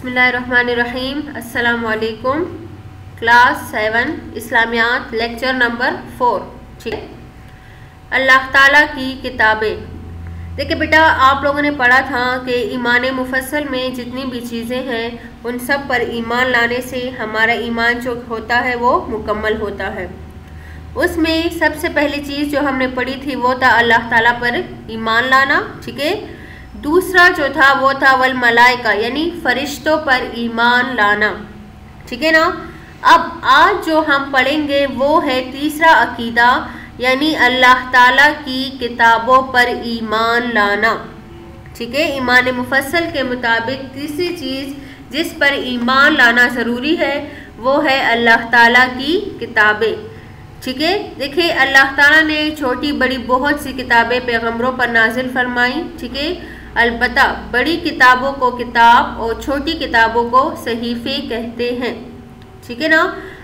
बिस्मिल्लाहिर्रहमानिर्रहीम। अस्सलाम वालेकुम। Class 7 Islamiyat lecture number 4। ठीक है, अल्लाह ताला की किताबें। देखिए बेटा, आप लोगों ने पढ़ा था कि ईमान मुफस्सल में जितनी भी चीज़ें हैं उन सब पर ईमान लाने से हमारा ईमान जो होता है वो मुकम्मल होता है। उसमें सबसे पहली चीज़ जो हमने पढ़ी थी वो था अल्लाह ताला पर ईमान लाना। ठीक है, दूसरा जो था वो था वल मलाइका यानी फरिश्तों पर ईमान लाना। ठीक है ना। अब आज जो हम पढ़ेंगे वो है तीसरा अकीदा यानी अल्लाह ताला की किताबों पर ईमान लाना। ठीक है, ईमान मुफस्सल के मुताबिक तीसरी चीज़ जिस पर ईमान लाना ज़रूरी है वो है अल्लाह ताला की किताबें। ठीक है, देखिए अल्लाह ताला ने छोटी बड़ी बहुत सी किताबें पैगम्बरों पर नाजिल फरमाई। ठीक है, अलबत्ता बड़ी किताबों को किताब और छोटी किताबों को सहीफ़े कहते हैं। ठीक है ना।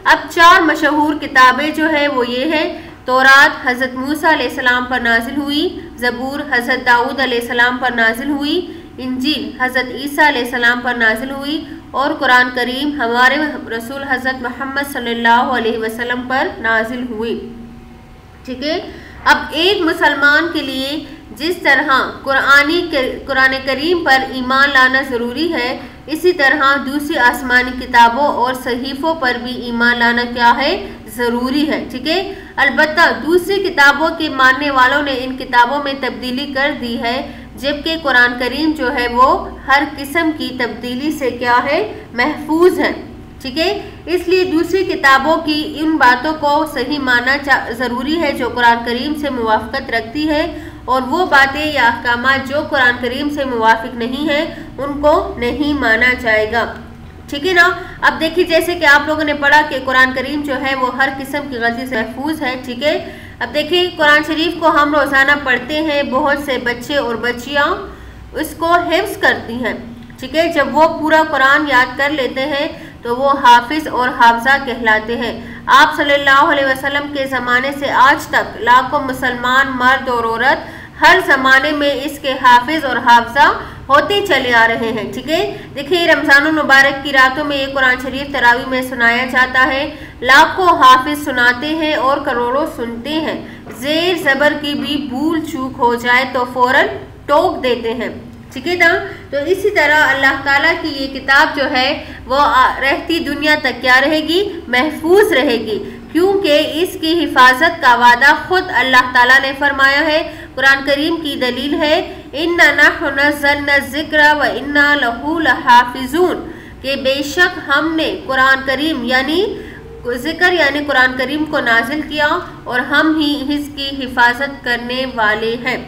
अब चार मशहूर किताबें जो है वो ये है, तौरात हज़रत मूसा अलैहिस्सलाम पर नाजिल हुई, ज़बूर हज़रत दाऊद अलैहिस्सलाम पर नाजिल हुई, इंजील हज़रत ईसा अलैहिस्सलाम पर नाजिल हुई और कुरान करीम हमारे रसूल हज़रत मोहम्मद सल्लल्लाहु अलैहि वसल्लम पर नाजिल हुई। ठीक है, अब एक मुसलमान के लिए जिस तरह कुरान करीम पर ईमान लाना ज़रूरी है, इसी तरह दूसरी आसमानी किताबों और सहीफ़ों पर भी ईमान लाना क्या है, ज़रूरी है। ठीक है, अलबत्ता दूसरी किताबों के मानने वालों ने इन किताबों में तब्दीली कर दी है, जबकि कुरान करीम जो है वो हर किस्म की तब्दीली से क्या है, महफूज है। ठीक है, इसलिए दूसरी किताबों की इन बातों को सही मानना ज़रूरी है जो कुरान करीम से मुवाफ़क़त रखती है, और वो बातें या अहकामात जो कुरान करीम से मुवाफ़िक नहीं है उनको नहीं माना जाएगा। ठीक है ना। अब देखिए, जैसे कि आप लोगों ने पढ़ा कि कुरान करीम जो है वो हर किस्म की गलती से महफूज है। ठीक है, अब देखिए कुरान शरीफ को हम रोज़ाना पढ़ते हैं, बहुत से बच्चे और बच्चियाँ उसको हिफ्ज़ करती हैं। ठीक है, जब वो पूरा कुरान याद कर लेते हैं तो वो हाफिज़ और हाफज़ा कहलाते हैं। आप सल्लल्लाहु अलैहि वसल्लम के ज़माने से आज तक लाखों मुसलमान मर्द और औरत हर ज़माने में इसके हाफिज़ और हाफज़ा होते चले आ रहे हैं। ठीक है, देखिए रमज़ानुल मुबारक की रातों में ये कुरान शरीफ तरावी में सुनाया जाता है, लाखों हाफिज़ सुनाते हैं और करोड़ों सुनते हैं। ज़ेर ज़बर की भी भूल चूक हो जाए तो फ़ौरन टोक देते हैं। ठीक है ना। तो इसी तरह अल्लाह ताला की ये किताब जो है वो रहती दुनिया तक क्या रहेगी, महफूज रहेगी, क्योंकि इसकी हिफाजत का वादा खुद अल्लाह ताला ने फरमाया है। कुरान करीम की दलील है, इन्ना नहनु नज़्ज़लना ज़िक्र व इन्ना लहू लहाफ़िज़ून, कि बेशक हमने कुरान करीम यानी ज़िक्र यानी कुरान करीम को नाजिल किया और हम ही इसकी हिफाजत करने वाले हैं।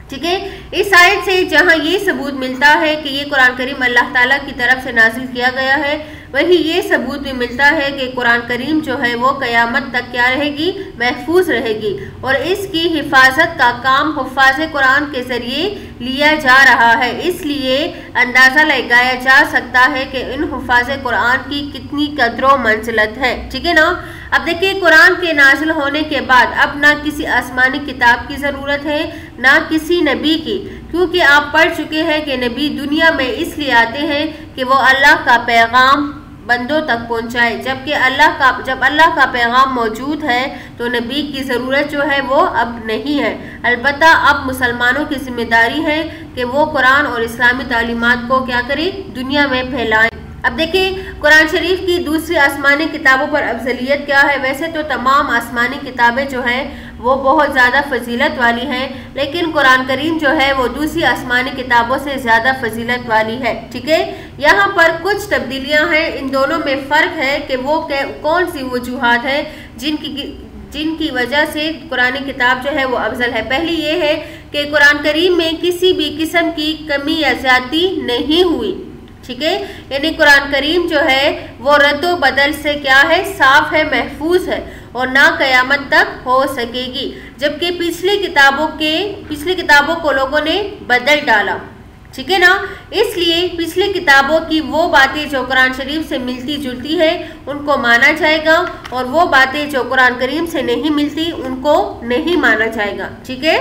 ठीक है, इस आयत से जहाँ ये सबूत मिलता है कि ये कुरान करीम अल्लाह ताला की तरफ से नाजिल किया गया है, वही ये सबूत भी मिलता है कि कुरान करीम जो है वो क़यामत तक क्या रहेगी, महफूज रहेगी, और इसकी हिफाजत का काम हुफ़ाज़ कुरान के ज़रिए लिया जा रहा है। इसलिए अंदाज़ा लगाया जा सकता है कि इन हुफ़ाज़ कुरान की कितनी कदर व मंज़िलत है। ठीक है ना। अब देखिए, कुरान के नाजिल होने के बाद अब ना किसी आसमानी किताब की ज़रूरत है ना किसी नबी की, क्योंकि आप पढ़ चुके हैं कि नबी दुनिया में इसलिए आते हैं कि वो अल्लाह का पैगाम बंदों तक पहुंचाए, जबकि जब अल्लाह का पैगाम मौजूद है तो नबी की ज़रूरत जो है वो अब नहीं है। अलबत्ता अब मुसलमानों की जिम्मेदारी है कि वो कुरान और इस्लामी तालीमात को क्या करें, दुनिया में फैलाएं। अब देखिए, कुरान शरीफ की दूसरी आसमानी किताबों पर अफजलियत क्या है। वैसे तो तमाम आसमानी किताबें जो हैं वो बहुत ज़्यादा फजीलत वाली हैं, लेकिन कुरान करीम जो है वो दूसरी आसमानी किताबों से ज़्यादा फजीलत वाली है। ठीक है, यहाँ पर कुछ तब्दीलियाँ हैं, इन दोनों में फ़र्क है कि वो कौन सी वजूहात है जिनकी वजह से कुरानी किताब जो है वो अफजल है। पहली ये है कि कुरान करीम में किसी भी किस्म की कमी या ज़्यादती नहीं हुई। ठीक है, यानी कुरान करीम जो है वो रद्दो बदल से क्या है, साफ है, महफूज है और ना क़यामत तक हो सकेगी, जबकि पिछली किताबों को लोगों ने बदल डाला। ठीक है ना। इसलिए पिछली किताबों की वो बातें जो कुरान शरीफ से मिलती जुलती है उनको माना जाएगा, और वो बातें जो कुरान करीम से नहीं मिलती उनको नहीं माना जाएगा। ठीक है।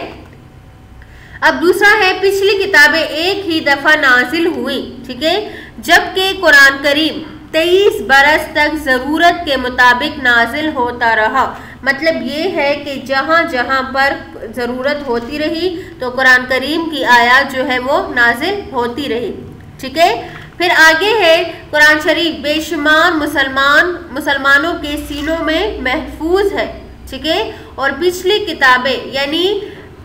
अब दूसरा है, पिछली किताबें एक ही दफ़ा नाजिल हुई। ठीक है, जबकि कुरान करीम 23 बरस तक ज़रूरत के मुताबिक नाजिल होता रहा। मतलब ये है कि जहाँ जहाँ पर ज़रूरत होती रही तो कुरान करीम की आयत जो है वो नाजिल होती रही। ठीक है, फिर आगे है कुरान शरीफ बेशुमार मुसलमानों के सीनों में महफूज है। ठीक है, और पिछली किताबें यानी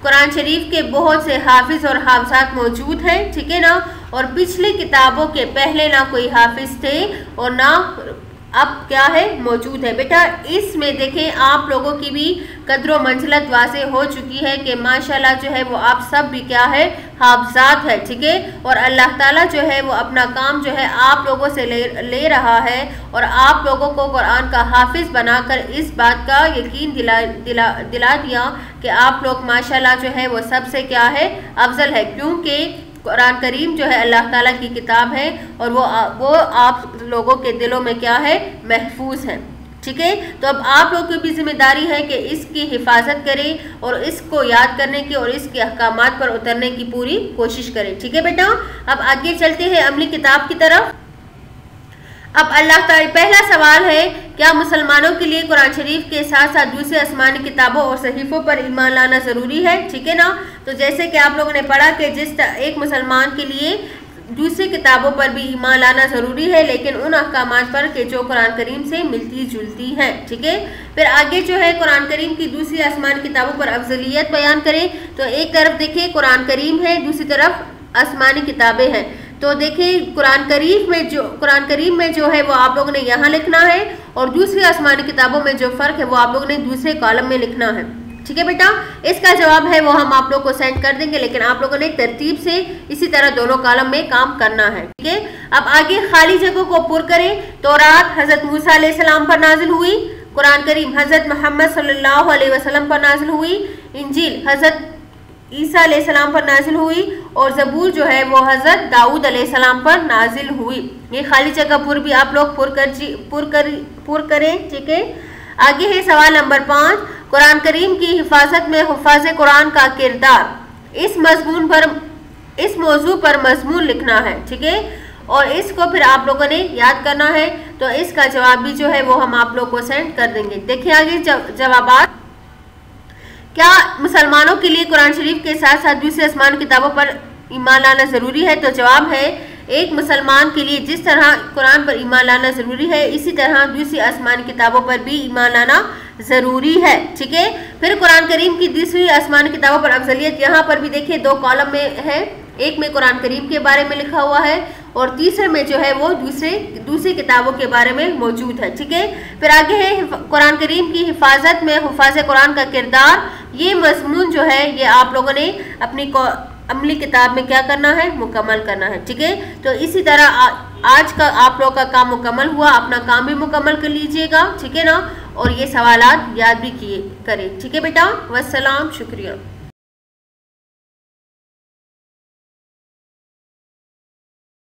कुरान शरीफ के बहुत से हाफिज और हाफिजात मौजूद हैं। ठीक है ना, और पिछली किताबों के पहले ना कोई हाफिज थे और ना अब क्या है मौजूद है। बेटा इसमें देखें आप लोगों की भी कदर मंजिलत वाज़े हो चुकी है कि माशाल्लाह जो है वो आप सब भी क्या है हाफिजात है। ठीक है, और अल्लाह ताला जो है वो अपना काम जो है आप लोगों से ले रहा है और आप लोगों को कुरान का हाफिज बनाकर इस बात का यकीन दिला दिया कि आप लोग माशाल्लाह जो है वो सबसे क्या है अफजल है, क्योंकि कुरान करीम जो है अल्लाह ताला की किताब है और वो आप लोगों के दिलों में क्या है महफूज है। ठीक है, तो अब आप लोगों की भी जिम्मेदारी है कि इसकी हिफाजत करें और इसको याद करने की और इसके अहकामात पर उतरने की पूरी कोशिश करें। ठीक है बेटा, अब आगे चलते हैं अमली किताब की तरफ। अब अल्लाह ताला पहला सवाल है, क्या मुसलमानों के लिए कुरान शरीफ के साथ साथ दूसरे आसमानी किताबों और सहीफों पर ईमान लाना ज़रूरी है। ठीक है ना, तो जैसे कि आप लोगों ने पढ़ा कि एक मुसलमान के लिए दूसरी किताबों पर भी ईमान लाना ज़रूरी है, लेकिन उन अहकामात पर कि जो कुरान करीम से मिलती जुलती हैं। ठीक है, फिर आगे जो है कुरान करीम की दूसरी आसमानी किताबों पर अफजलियत बयान करें। तो एक तरफ देखिए कुरान करीम है, दूसरी तरफ आसमानी किताबें हैं। तो देखिए कुरान करीम में जो है वो आप लोगों ने यहाँ लिखना है और दूसरी आसमानी किताबों में जो फ़र्क है वो आप लोगों ने दूसरे कॉलम में लिखना है। ठीक है बेटा, इसका जवाब है वो हम आप लोग को सेंड कर देंगे, लेकिन आप लोगों ने तरतीब से इसी तरह दोनों कॉलम में काम करना है। ठीक है, अब आगे खाली जगहों को पुर करें। तौरात हज़रत मूसा अलैहिस्सलाम पर नाजिल हुई, कुरान करीम हज़रत मोहम्मद सल्लल्लाहु अलैहि वसल्लम पर नाजिल हुई, इंजील हज़रत ईसा अलैहिस्सलाम पर नाजिल हुई और ज़बूर जो है वो हज़रत दाऊद अलैहिस्सलाम पर नाजिल हुई। ये खाली जगह पुर भी आप लोग पुर करें। ठीक है, आगे है सवाल नंबर 5, कुरान करीम की हिफाजत में हुफ़ाज़ कुरान का किरदार। इस मौजू पर मजमून लिखना है। ठीक है, और इसको फिर आप लोगों ने याद करना है। तो इसका जवाब भी जो है वो हम आप लोग को सेंड कर देंगे। देखिए आगे जवाबात, क्या मुसलमानों के लिए कुरान शरीफ के साथ साथ दूसरी आसमान किताबों पर ईमान लाना ज़रूरी है? तो जवाब है एक मुसलमान के लिए जिस तरह कुरान पर ईमान लाना ज़रूरी है, इसी तरह दूसरी आसमानी किताबों पर भी ईमान लाना ज़रूरी है। ठीक है, फिर कुरान करीम की दूसरी आसमानी किताबों पर अफजलियत यहाँ पर भी देखिए 2 कॉलम में है, एक में कुरान करीम के बारे में लिखा हुआ है और तीसरे में जो है वो दूसरी किताबों के बारे में मौजूद है। ठीक है, फिर आगे है कुरान करीम की हिफाजत में हुफ़ाज़ कुरान का किरदार। ये मज़मून जो है ये आप लोगों ने अपनी अमली किताब में क्या करना है, मुकम्मल करना है। ठीक है, तो इसी तरह आज का आप लोग का काम मुकम्मल हुआ, अपना काम भी मुकम्मल कर लीजिएगा। ठीक है ना, और ये सवालात याद भी करें। ठीक है बेटा, वस्सलाम, शुक्रिया।